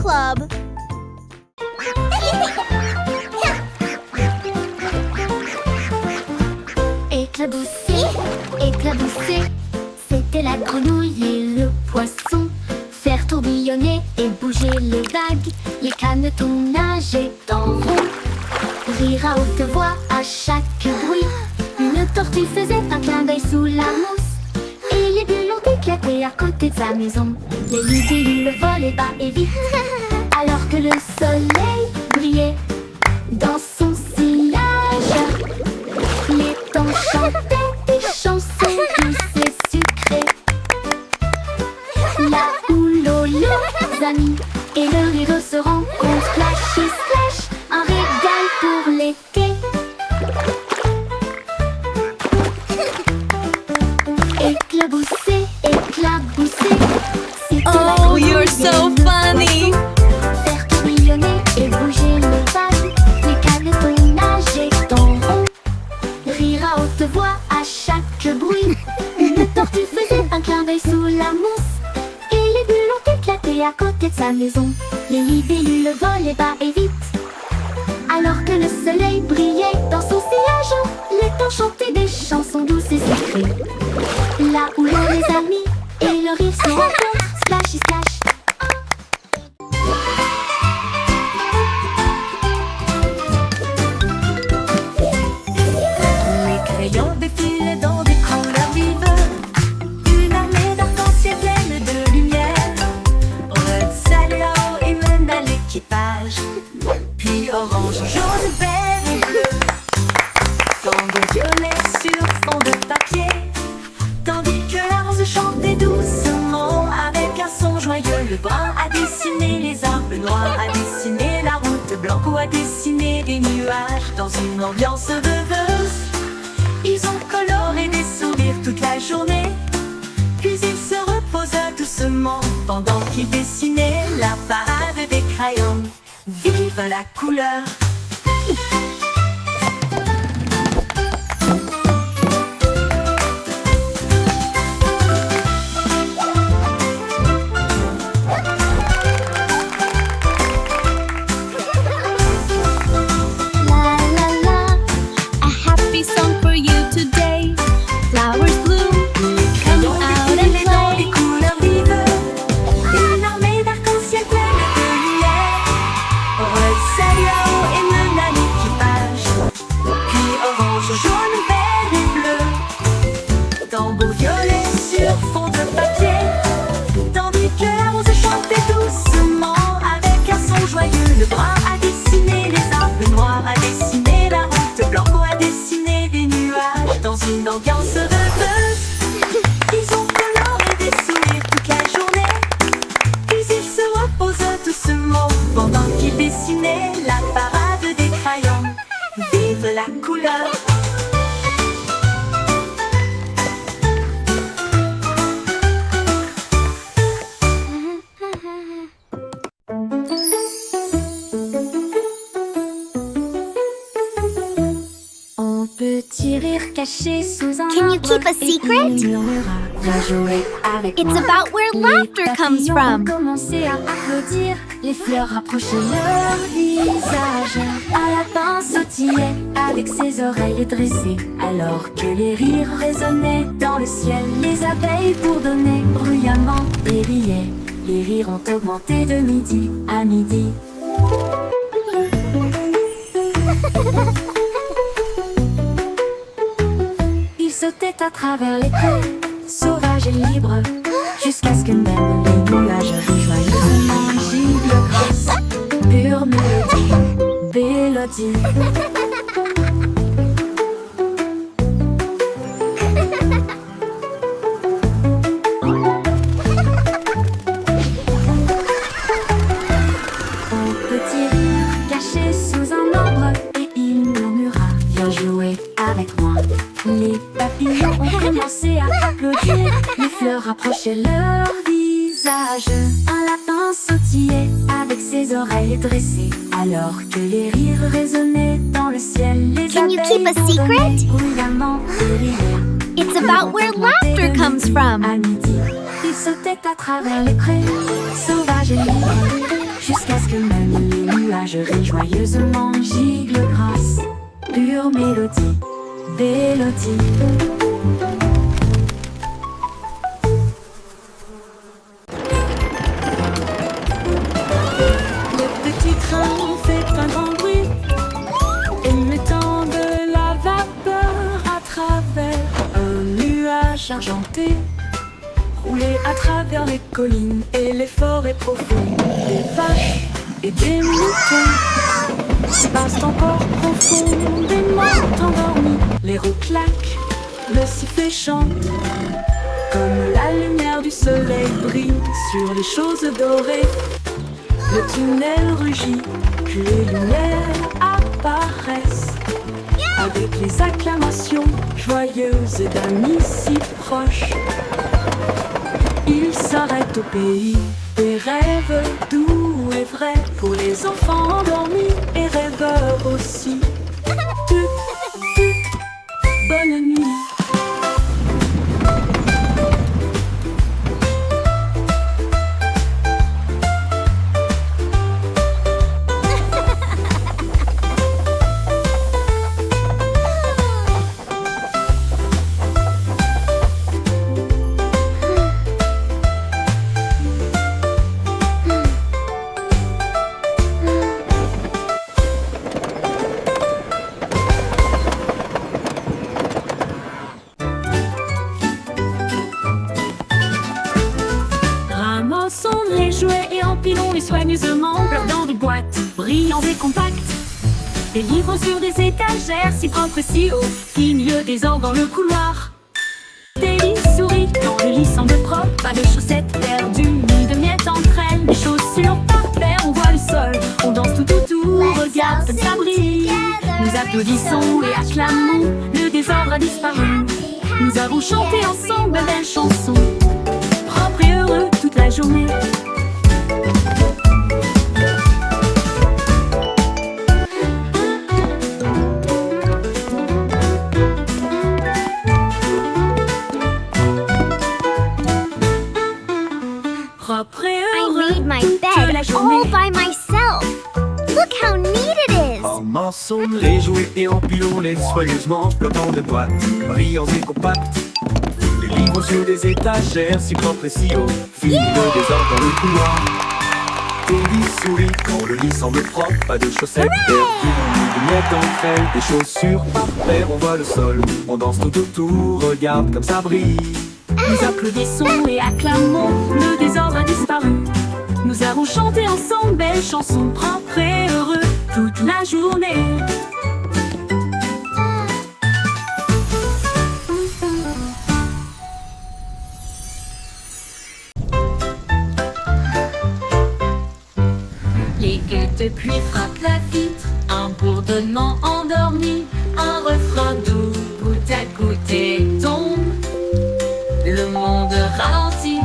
Club. Éclabousser, éclabousser, c'était la grenouille et le poisson. Faire tourbillonner et bouger les vagues, les canetons nageaient en rond. Rire à haute voix à chaque bruit, une tortue faisait un clin d'œil sous la mousse. Et les bulles ont éclaté à côté de sa maison. Les libellules volaient bas et vite, alors que le soleil brillait dans son sillage. Les temps chantaient des chansons douces et sucrées. La houle aux leurs amis et le rire se rencontrent. Flash et splash, un régal pour l'été. Éclabousser, éclabousser, c'était la Oh, you're grenouille so et le funny. poisson. Faire tourbillonner et bouger les vagues, les canetons nageaient en rond. Rire à haute voix à chaque bruit, une tortue faisait un clin d'œil sous la mousse. Et les bulles ont éclaté à côté de sa maison. Les libellules volaient bas et vite, alors que le soleil brillait dans son sillage. Les temps chantaient des chansons douces et sucrées. Là où l'on les amis et le rire se rencontrent. Splashy splash. Les crayons défilent dans des couleurs vives, une armée d'arc-en-ciel pleine de lumière. Red saluant et mène à l'équipage, puis orange, jaune, vert et bleu. Tango violet sur fond de papier, tandis que la rose chantait doucement avec un son joyeux. Le brun a dessiné les arbres, noirs a dessiné la route, blanc a dessiné des nuages dans une ambiance rêveuse. Ils ont coloré des sourires toute la journée, puis ils se reposent doucement pendant qu'ils dessinaient la parade des crayons. Vive la couleur! La la la, A happy song for you today. Flowers bloom, come out and Défilés dans des play. couleurs vives, une armée d'arc-en-ciel pleine de lumière. Red saluant et mène à l'équipage, puis orange, jaune, vert et bleu. Tambour violet sur fond de papier, tandis que la rose chantait doucement avec un son joyeux. Le brun a dessiné les arbres, le noir a dessiné la route, blanc a dessiné des nuages dans une ambiance rêveuse. Ils ont coloré des sourires toute la journée, puis ils se reposent doucement pendant qu'ils dessinaient la parade des crayons. Vive la couleur! Un petit rire caché sous un Can you arbre, keep a et secret? il murmura, viens jouer avec It's moi. about where Les laughter comes papillons from. ont commencé à applaudir, les fleurs rapprochaient leur visage. Un lapin sautillait avec ses oreilles dressées, alors que les rires résonnaient dans le ciel. Les abeilles bourdonnaient bruyamment et riaient. Les rires ont augmenté de midi à midi. Ils sautaient à travers les prés, sauvages et libres, jusqu'à ce que même les nuages rejoignent la gibbe grosse. Pure mélodie. Un petit rire caché sous un arbre, et il murmura, viens jouer avec moi. Les papillons ont commencé à applaudir, les fleurs rapprochaient leur visage. Un lapin sautillait avec ses oreilles dressées, alors que les rires résonnaient dans le ciel. Les Can you keep a abeilles secret? bourdonnaient bruyamment et riaient. It's about where laughter comes from. À midi, Il sautait à travers les prés, sauvage et libre, jusqu'à ce que même les nuages rient joyeusement. Gigle grâce, pure mélodie, mélodie. Le petit train fait un grand bruit, émettant de la vapeur à travers un nuage argenté. Rouler à travers les collines et les forêts profondes, des vaches et des moutons passent encore profondément endormis. Les roues claquent, le sifflet chante, comme la lumière du soleil brille sur les choses dorées. Le tunnel rugit, puis les lumières apparaissent, avec les acclamations joyeuses d'amis si proches. Il s'arrête au pays des rêves doux et vrais, pour les enfants endormis et rêveurs aussi. Bonne nuit. Ramassons les jouets et empilons-les soigneusement dans des boîtes brillantes et compactes. Des livres sur des étagères si propres et si hauts, qui milieu des ordres dans le couloir. Des lits souris dans le lit semble propre, pas de chaussettes perdues ni de miettes entre elles. Des chaussures par paire, on voit le sol, on danse tout autour, regarde comme ça brille. Nous applaudissons et acclamons, le désordre a disparu. Nous avons chanté ensemble de belles chansons, propres et heureux toute la journée. Propre et I heureux made my toute bed la journée. all by myself. Look how neat it is. Ramassons les jouets et empilons-les soigneusement, flottant de boîtes, brillants et compacts. Les livres sur des étagères, si propres et si hauts, filent le désordre dans le couloir. Teddy sourit quand le lit semble propre, pas de chaussettes perdues, ni de miettes entre elles. Des chaussures par paire, on voit le sol, on danse tout autour, regarde comme ça brille. Nous applaudissons et acclamons, le désordre a disparu. Nous avons chanté ensemble belles chansons, propres et heureux toute la journée. Les gouttes de pluie frappent la vitre, un bourdonnement endormi, un refrain doux, goutte à goutte et tombe. Le monde ralentit,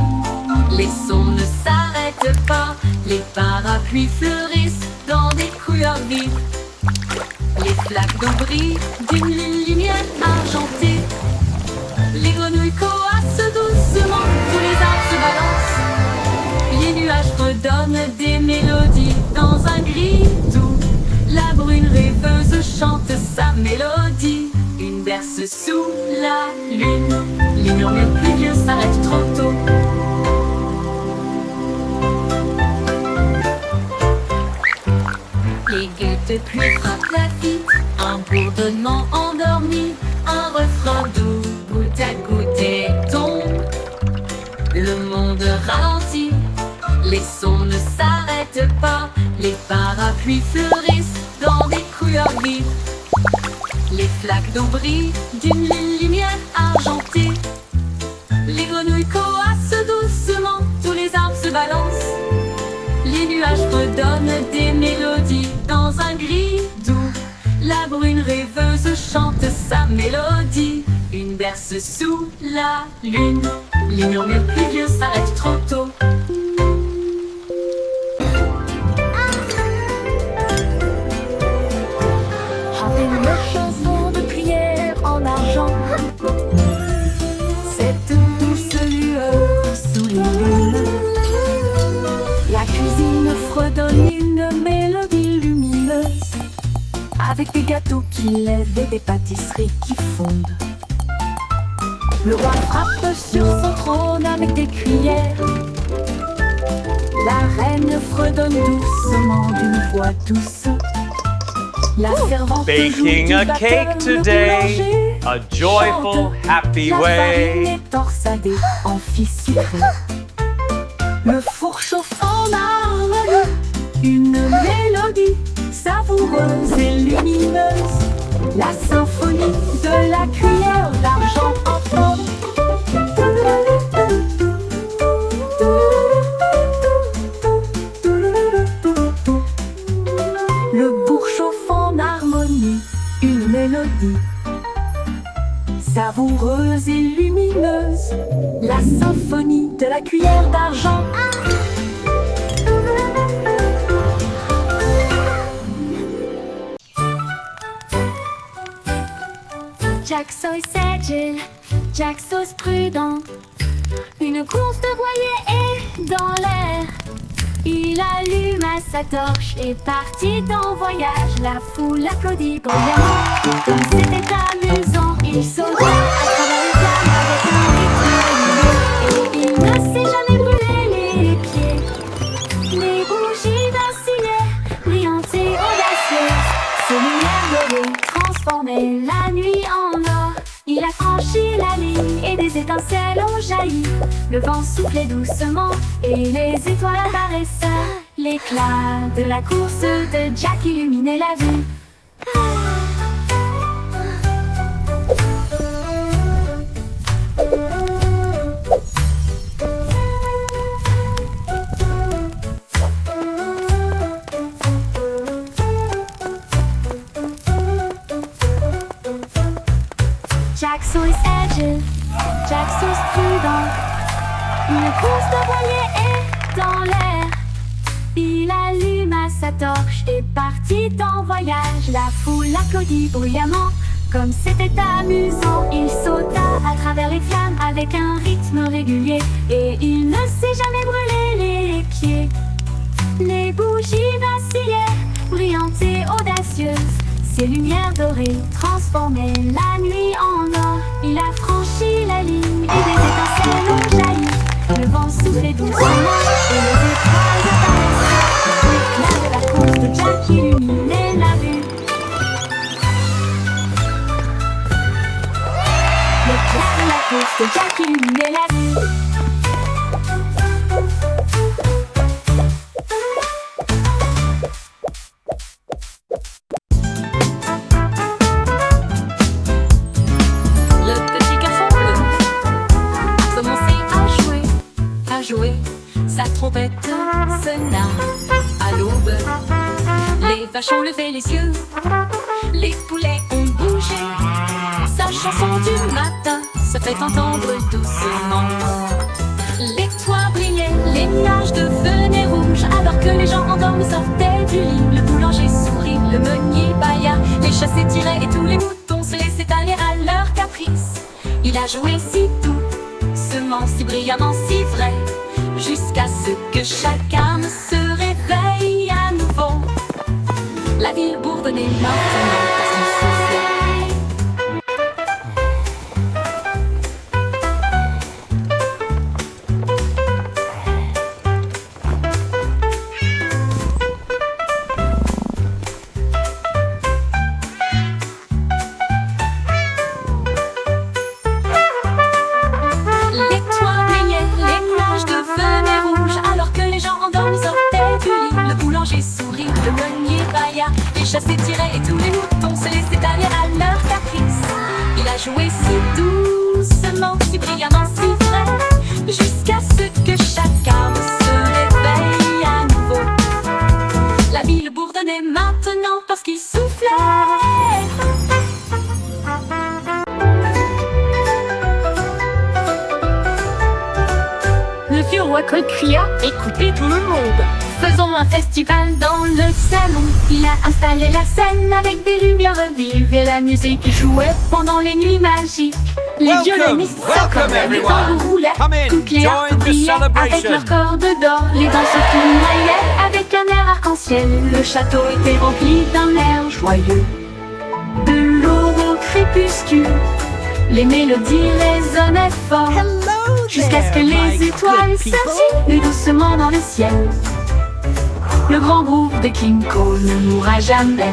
les sons ne s'arrêtent pas, les parapluies fleurissent dans des couleurs vives. Les flaques d'eau brillent d'une lumière argentée. Les grenouilles coassent doucement, tous les arbres se balancent. Les nuages redonnent des mélodies dans un gris doux. La brune rêveuse chante sa mélodie. Une berce sous la lune. Les murmures pluvieux s'arrêtent trop tôt. Les gouttes de pluie frappent la vitre, un bourdonnement endormi, un refrain doux, goutte à goutte et tombe. Le monde ralentit, les sons ne s'arrêtent pas, les parapluies fleurissent dans des couleurs vives. Les flaques d'eau brillent d'une lumière argentée. Les grenouilles coassent doucement, tous les arbres se balancent. Les nuages redonnent des mélodies dans un gris doux. La brune rêveuse chante sa mélodie. Une berce sous la lune. Les murmures pluvieux s'arrêtent trop tôt. Chantez une chanson de prière en argent. Cette douce lueur sous les avec des gâteaux qui lèvent et des pâtisseries qui fondent. Le roi frappe sur son trône avec des cuillères. La reine fredonne doucement d'une voix douce. La servante Baking joue a du cake batteur, le today, boulanger a joyful, chante. happy La farine way. est torsadée en fils sucré. Le four chauffe en harmonie, une mélodie savoureuse et lumineuse. La symphonie de la cuillère d'argent en forme. Le bourg chauffe en harmonie, une mélodie savoureuse et lumineuse. La symphonie de la cuillère d'argent. Jack Sauce agile, Jack Sauce prudent. Une course de voilier est dans l'air. Il allume sa torche et partit en voyage. La foule applaudit bruyamment. Comme c'était amusant, il sauta à travers les flammes avec un rythme régulier. Et il ne s'est jamais brûlé les pieds. Les bougies vacillaient, brillantes et audacieuses. Ses lumières dorées transformaient la nuit en or. Il a franchi la ligne et des étincelles ont jailli. Le vent soufflait doucement et les étoiles apparaissaient. L'éclat de la course de Jack illuminait la vue. Jack Sauce agile, Jack Sauce prudent. Une course de voilier est dans l'air. Il alluma sa torche et partit en voyage. La foule applaudit bruyamment. Comme c'était amusant, il sauta à travers les flammes avec un rythme régulier. Et il ne s'est jamais brûlé les pieds. Les bougies vacillaient, brillantes et audacieuses. Ses lumières dorées transformaient la nuit en or. Il a franchi la ligne et des étincelles ont jailli. Le vent soufflait doucement et les étoiles apparaissaient. L'éclat de la course de Jack illuminait la vue. L'éclat de la course de Jack illuminait la vue. Sa trompette sonna à l'aube. Les vaches ont levé les yeux, les poulets ont bougé. Sa chanson du matin se fait entendre doucement. Les toits brillaient, les nuages devenaient rouges. Alors que les gens endormis sortaient du lit. Le boulanger sourit, le meunier bâilla. Les chats s'étiraient et tous les moutons se laissaient aller à leur caprice. Il a joué si doucement, si brillamment, si vrai, jusqu'à ce que chacun se réveille à nouveau. La ville bourdonnait maintenant parce qu'il soufflait. Les toits brillaient, les nuages devenaient rouges. Alors que les gens endormis sortaient du lit. Le boulanger sourit, le meunier bâilla. Les chats s'étiraient et tous les moutons se laissaient aller à leur caprice. Il a joué si doucement, si brillamment, si vrai, jusqu'à ce que chacun se réveille à nouveau. La ville bourdonnait maintenant parce qu'il soufflait. Le vieux roi cria, écoutez tout le monde. Faisons un festival dans le salon. Il a installé la scène avec des lumières vives et la musique jouait pendant les nuits magiques. Les violonistes s'accordaient, les tambours roulaient, toutes les harpes brillaient avec leurs cordes d'or. Les danseurs tournaillaient avec un air arc-en-ciel. Le château était rempli d'un air joyeux. crépuscule. Les mélodies résonnaient fort jusqu'à ce que les étoiles scintillent doucement dans le ciel. Le grand groupe de King Cole ne mourra jamais.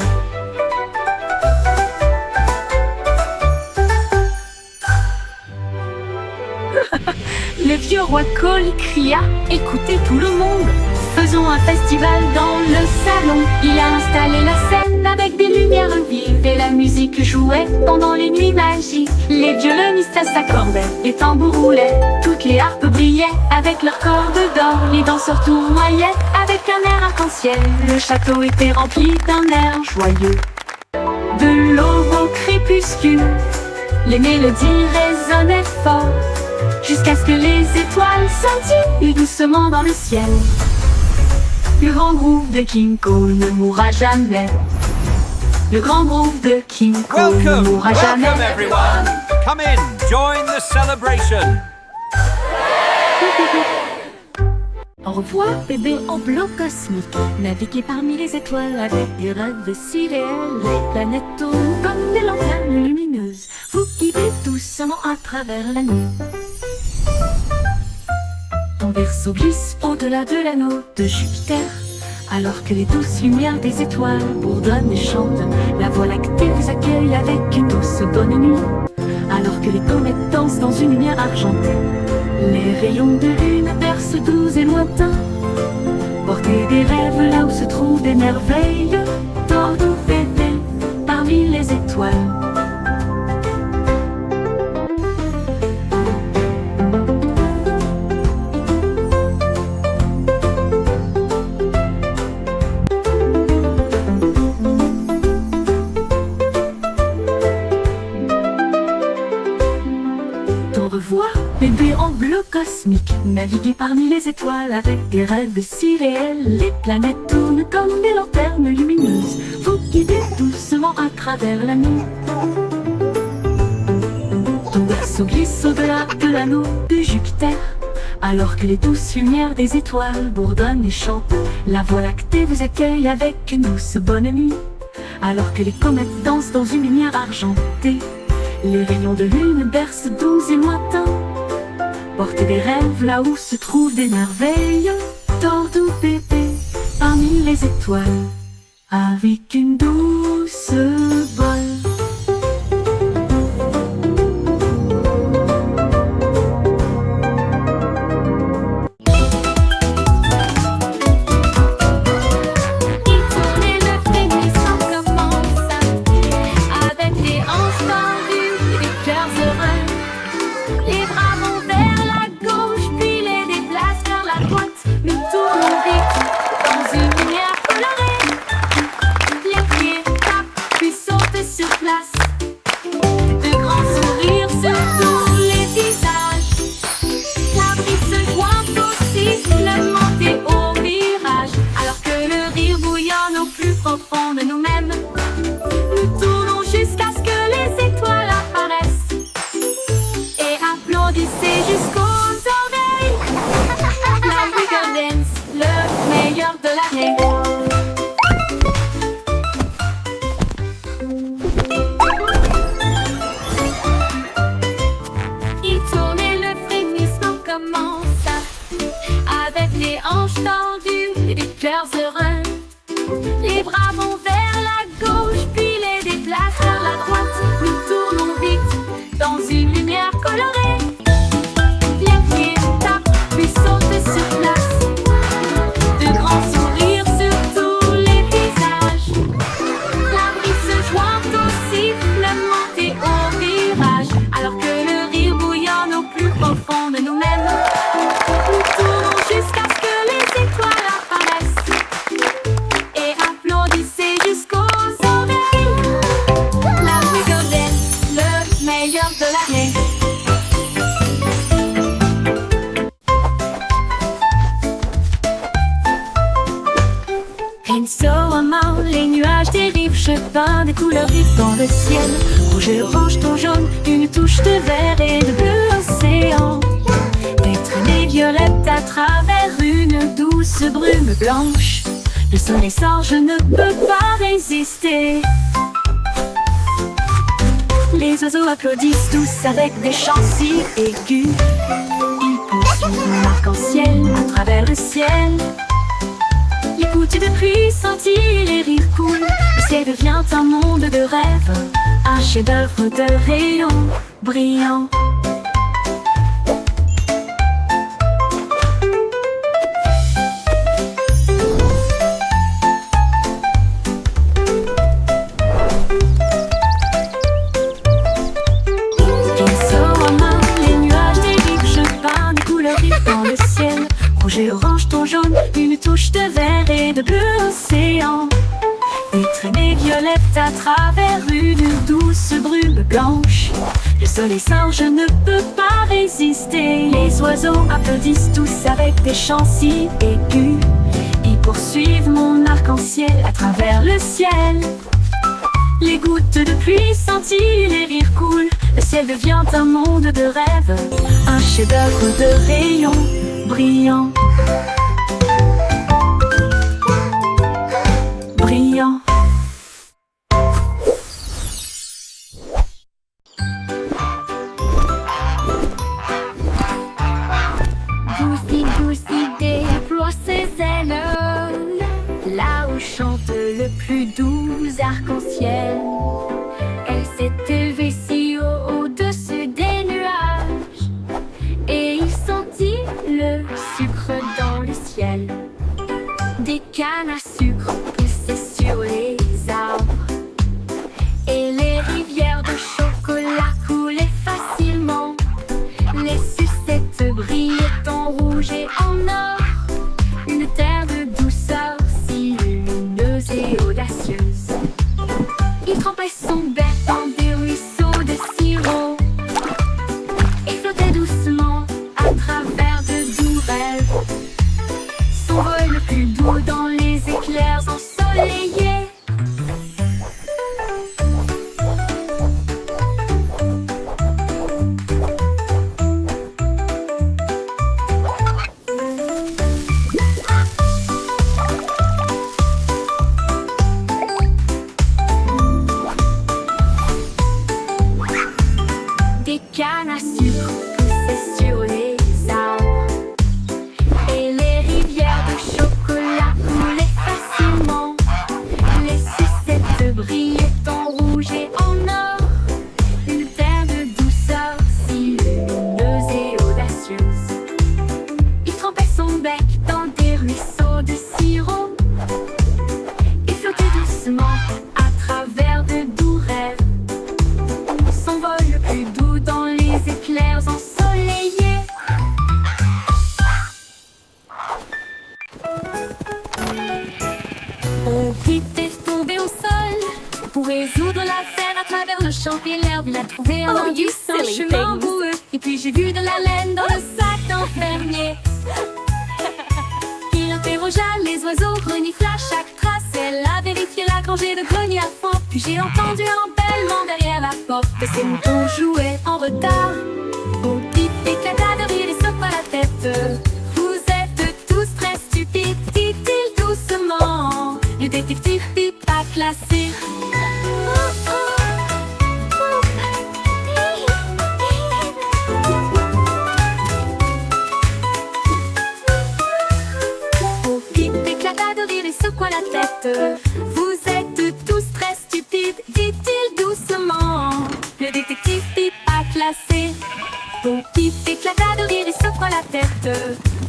Le vieux roi Cole cria: écoutez tout le monde, faisons un festival dans le salon. Il a installé la scène avec des lumières vives et la musique jouait pendant les nuits magiques. Les violonistes s'accordaient, les tambours roulaient, toutes les harpes brillaient avec leurs cordes d'or. Les danseurs tournoyaient avec un air arc-en-ciel. Le château était rempli d'un air joyeux. De l'aube au crépuscule, les mélodies résonnaient fort jusqu'à ce que les étoiles scintillent doucement dans le ciel. Le grand groupe de King Cole ne mourra jamais. Le grand groupe de King Cole ne Welcome, mourra jamais. welcome everyone. Come in, join the celebration. Au revoir, bébé en bloc cosmique. Naviguez parmi les étoiles avec des rêves si réels. Les planètes tournent comme des lanternes lumineuses. Vous guidez doucement à travers la nuit. Ton vaisseau glisse au-delà de l'anneau de Jupiter, alors que les douces lumières des étoiles bourdonnent et chantent. La Voie lactée vous accueille avec une douce bonne nuit, alors que les comètes dansent dans une lumière argentée. Les rayons de lune bercent doux et lointains. Portez des rêves là où se trouvent des merveilles. Tordons bébé parmi les étoiles. Au revoir, bébé en bleu cosmique. Naviguez parmi les étoiles avec des rêves si réels. Les planètes tournent comme des lanternes lumineuses. Vous guidez doucement à travers la nuit. Ton vaisseau glisse au-delà de l'anneau de Jupiter, alors que les douces lumières des étoiles bourdonnent et chantent. La Voie lactée vous accueille avec une douce bonne nuit, alors que les comètes dansent dans une lumière argentée. Les rayons de lune bercent doux et lointains. Portez des rêves là où se trouvent des merveilles. Tordons bébé parmi les étoiles avec une douce voile. Il tournait le frémissant commence avec des hanches tendues et des cœurs heureux. Les bras vont vers la gauche, puis les déplacent vers la droite. Nous tournons vite dans une lumière colorée. Les pieds tapent, puis sautent sur place. De grands sourires sur tous les visages. La brise se joint au sifflement et au virage. Alors que le rire bouillonne au plus profond de nous-mêmes, nous tournons jusqu'à ce que les étoiles apparaissent. Et applaudissez jusqu'aux oreilles. La Wiggle Dance, le meilleur de l'année. Il tourne et le frémissement commence avec les hanches tendues et des cœurs heureux. Les bras vont vers la gauche, puis les déplacent vers la droite. Nous tournons vite dans une lumière colorée. Les pieds tapent, puis sautent sur place. De grands sourires sur tous les visages. La brise se joint au sifflement et au virage. Alors que le rire bouillonne au plus profond de nous-mêmes, nous tournons jusqu'à ce que les étoiles apparaissent. Et applaudissez jusqu'aux oreilles. La Wiggle Dance, le meilleur de l'année. Insolemment, les nuages dérivent, jetant des couleurs vives dans le ciel. Rouge, orange, ton jaune, une touche de vert et de bleu océan. Des traînées violettes à travers une douce brume blanche. Le soleil sort, je ne peux pas résister. Les oiseaux applaudissent tous avec des chants si aigus. Ils poursuivent l'arc-en-ciel à travers le ciel. Les gouttes de pluie scintillent, les rires coulent. Le ciel devient un monde de rêve, un chef-d'œuvre de rayons brillants. Rouge et orange, ton jaune, une touche de vert et de bleu océan. Des traînées violettes à travers une douce brume blanche. Le soleil sort, je ne peux pas résister. Les oiseaux applaudissent tous avec des chants si aigus. Ils poursuivent mon arc-en-ciel à travers le ciel. Les gouttes de pluie scintillent, les rires coulent. Le ciel devient un monde de rêve, un chef-d'œuvre de rayons brillants. Brillant. Goosey, Goosey déploie ses ailes, là où chante le plus doux arc-en-ciel. Elle s'est élevée si haut au-dessus des nuages, et il sentit le sucre dans le ciel. Des cannes à sucre poussaient sur les arbres, et les rivières de chocolat coulaient facilement. Les sucettes brillaient en rouge et en or, une terre de douceur si lumineuse et audacieuse. Il trempait son bec dans des ruisseaux de sirop et flottait doucement à travers de doux rêves. Son vol le plus doux dans les éclairs ensoleillés. Des cannes à sucre poussaient sur les arbres, et les rivières de chocolat coulaient facilement. Les sucettes brillaient en rouge et en or, une terre de douceur si lumineuse et audacieuse. Il trempait son bec dans des ruisseaux de sirop et flottait doucement à travers de doux rêves. Son vol le plus doux dans les éclairs ensoleillés. On était tombé au sol pour résoudre l'affaire à travers le champ et l'herbe. Il a trouvé un indice, un chemin boueux. Et puis j'ai vu de la laine dans le sac d'un fermier. Il interrogea les oiseaux, renifla chaque trace. Elle a vérifié la rangée de greniers à fond. Puis j'ai entendu un bêlement derrière la porte. Ces moutons jouaient en retard. Au type éclata de rire et secoua la tête. Vous êtes tous très stupides, dit-il doucement. Le détective Pipa classé. Au type éclata de rire et secoua la tête. Vous êtes tous très stupides, dit-il doucement. Le détective Pipa classé. Bon type éclata de rire et secoua la tête.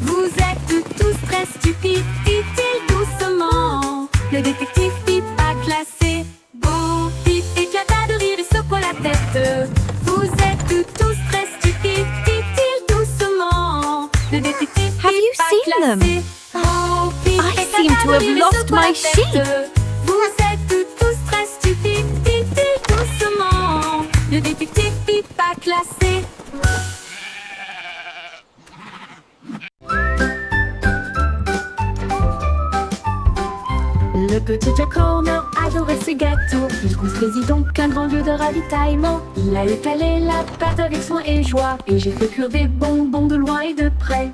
Vous êtes tous très stupides, dit-il doucement. Le détective Pipa classé. Bon type éclata de rire et secoua la tête. Vous êtes tous très stupides, dit-il doucement. Le détective Have you Pipa seen them? classé. Bon type I éclata seem to de have rire et lost secoua la my tête. sheep. Vous êtes tous très stupides, dit-il doucement. Le détective Pipa classé. Le petit Jack Horner adorait ses gâteaux. Il construisit donc un grand lieu de ravitaillement. Il a étalé la pâte avec soin et joie, et j'ai fait cuire des bonbons de loin et de près.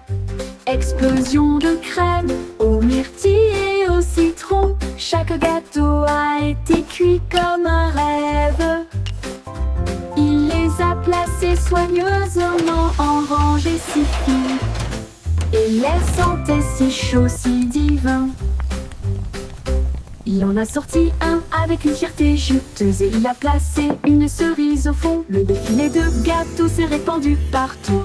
Explosion de crème aux myrtilles et au citron. Chaque gâteau a été cuit comme un rêve. soigneusement en rangée si fine. Et l'air sentait si chaud, si divin. Il en a sorti un avec une fierté juteuse et il a placé une cerise au fond. Le défilé de gâteaux s'est répandu partout.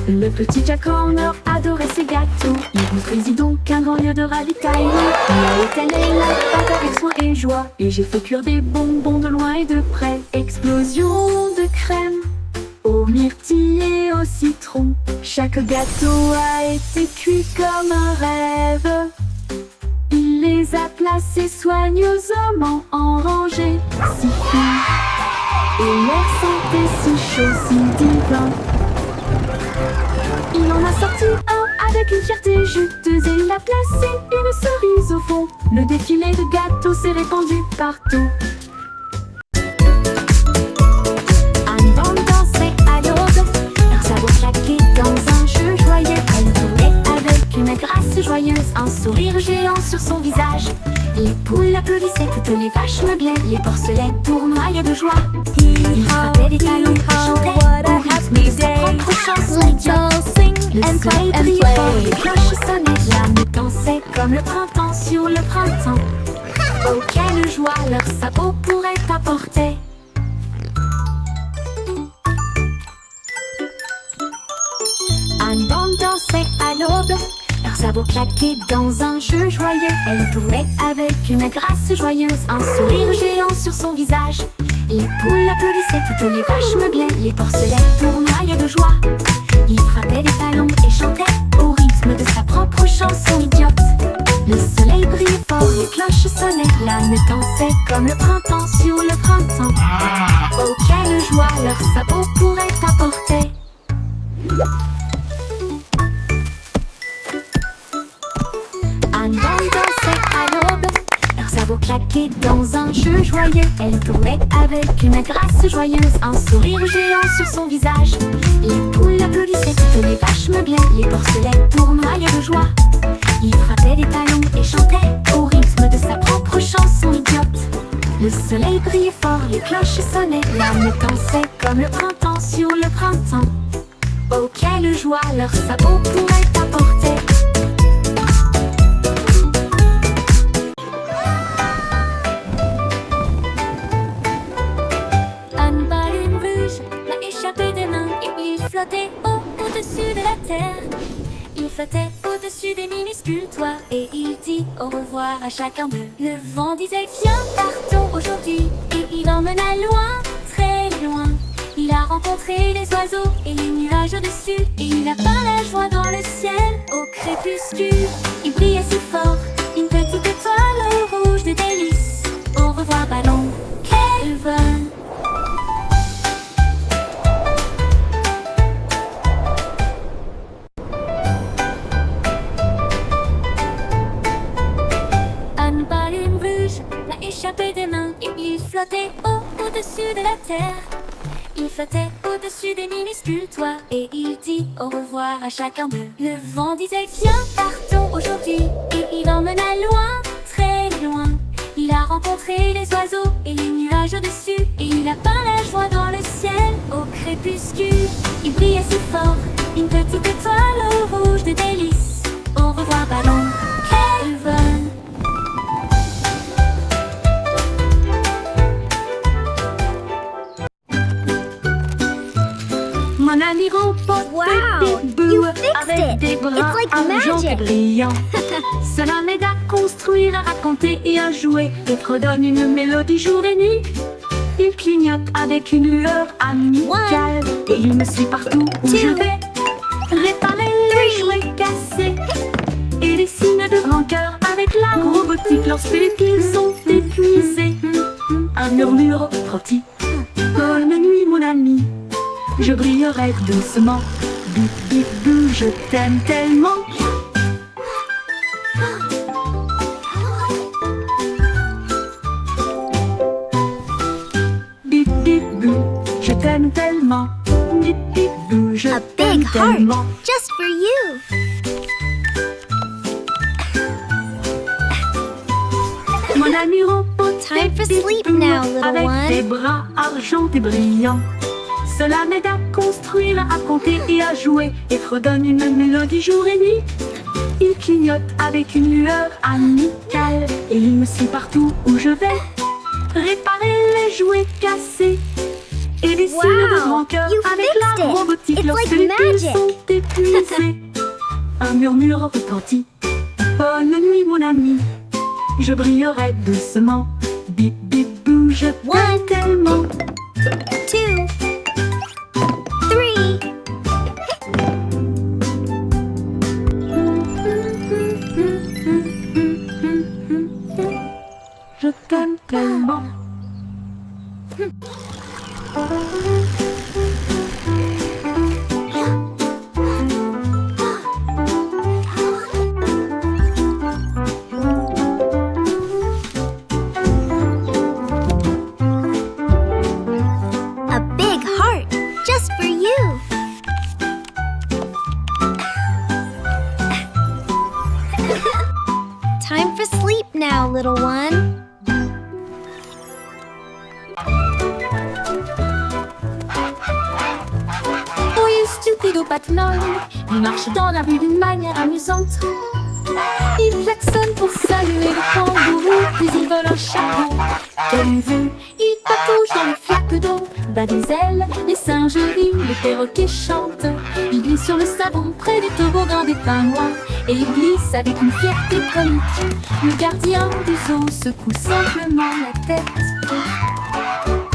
Le petit Jack Horner adorait ses gâteaux. Il construisit donc un grand lieu de ravitaillement. Il a étalé la pâte avec soin et joie. Et j'ai fait cuire des bonbons de loin et de près. Explosion de crème au myrtille et au citron. Chaque gâteau a été cuit comme un rêve. Il les a placés soigneusement en rangée si fine. Et l'air sentait si chaud, si divin. Il en a sorti un avec une fierté juteuse et il a placé une cerise au fond. Le défilé de gâteaux s'est répandu partout. Annie Bond dansait à l'aube, leur sabot claqué dans un jeu joyeux. Elle jouait avec une grâce joyeuse, un sourire géant sur son visage. Les poules applaudissaient, toutes les vaches meuglaient, les porcelets tournoyaient de joie. Il frappait des talons, chantait au rythme de sa propre chanson idiote. Le soleil brillait fort, les cloches sonnaient, l'âme dansait comme le printemps sur le printemps. Oh quelle joie leurs sabots pourraient apporter. Annie Bond dansait à l'aube, leurs sabots claqués dans un jeu joyeux. Elle jouait avec une grâce joyeuse, un sourire géant sur son visage. Les poules applaudissaient, toutes les vaches meuglaient, les porcelets tournoyaient de joie. Il frappait des talons et chantait au rythme de sa propre chanson idiote. Le soleil brillait fort, les cloches sonnaient, l'âme dansait comme le printemps sur le printemps. Oh quelle joie leurs sabots pourraient apporter. Annie Bond dansait à l'aube, leurs sabots claqués dans un jeu joyeux. Elle jouait avec une grâce joyeuse, un sourire géant sur son visage. Les poules applaudissaient, toutes les vaches meuglaient, les porcelets tournoyaient de joie. Il frappait des talons et chantait au rythme de sa propre chanson idiote. Le soleil brillait fort, les cloches sonnaient, l'âme dansait comme le printemps sur le printemps. Oh quelle joie leurs sabots pourraient apporter. Un ballon rouge l'a échappé des mains et il flottait au-dessus de la terre. Il flottait au-dessus des minuscules toits et il dit au revoir à chacun d'eux. Le vent disait viens partons aujourd'hui et il emmena loin, très loin. Il a rencontré les oiseaux et les nuages au-dessus et il a peint la joie dans le ciel au crépuscule. Il brillait si fort, une petite étoile rouge de délices. Au revoir ballon, quel vol. Un ballon rouge l'a échappé des mains et il flottait au-dessus de la terre. Il flottait au-dessus des minuscules toits et il dit au revoir à chacun d'eux. Le vent disait viens partons aujourd'hui et il emmena loin, très loin. Il a rencontré les oiseaux et les nuages au-dessus et il a peint la joie dans le ciel au crépuscule. Il brillait si fort, une petite étoile rouge de délices. Au revoir ballon, quel vol. Mon ami remporte Big Boo avec des bras argentés brillants. Cela m'aide à construire, à raconter et à jouer et redonne une mélodie jour et nuit. Il clignote avec une lueur amicale et il me suit partout où je vais. Réparer les jouets cassés et les signes de grand cœur avec la robotique lorsqu'ils sont épuisés. Un murmure rôti. Bonne nuit mon ami. Je brillerai doucement. Bip bip bou, je t'aime tellement. Bip bip bou, je t'aime tellement. Bip bip bou, je t'aime tellement. Just for you. Mon ami robot Time for sleep now, little avec des one. bras argentés brillants. Cela m'aide à construire, à compter et à jouer, et fredonne une mélodie jour et nuit. Il clignote avec une lueur amicale, et il me suit partout où je vais. Réparer les jouets cassés et dessiner de grands cœurs you avec fixed la it. robotique It's lorsque like les piles magic. sont épuisés. Un murmure retentit. Bonne nuit mon ami, je brillerai doucement. Bip bip bou, je t'aime tellement. 2, 3. Je t'aime tellement. A big heart just for you. Time for sleep now, little one. Oui, stupido Batman, il marche dans la rue d'une manière amusante. Il klaxonne pour saluer le kangourou, puis il vole un chapeau. Quelle vue, il patouche dans les flaques d'eau, bat des ailes, les singes rient, les perroquets chantent. Il glisse sur le savon près du toboggan des pingouins, et il glisse avec une fierté comique. Le gardien du zoo secoue simplement la tête.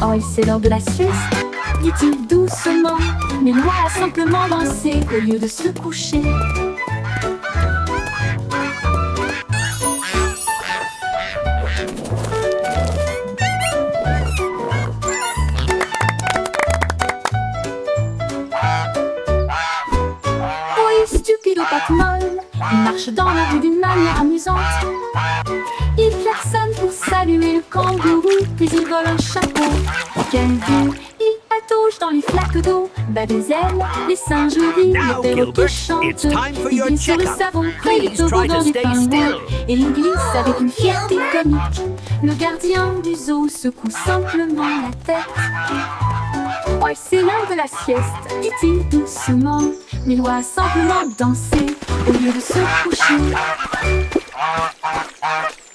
Oh, c'est l'heure de la sieste, dit-il doucement, mais Loi a simplement dansé au lieu de se coucher. Oui, stupido Batman, il marche dans la rue d'une manière amusante. Il klaxonne pour saluer le kangourou, puis il vole un chapeau. Quelle vue, il patauge dans les flaques d'eau, bat des ailes, les singes rient, Now, les perroquets Gilbert, chantent. it's time for Il your glisse sur le checkup. savon près du Please try toboggan to des stay pingouins, still. et il glisse avec une fierté comique. Le gardien du zoo secoue simplement la tête. Oh, c'est l'heure de la sieste, dit-il doucement, mais doit simplement danser au lieu de se coucher.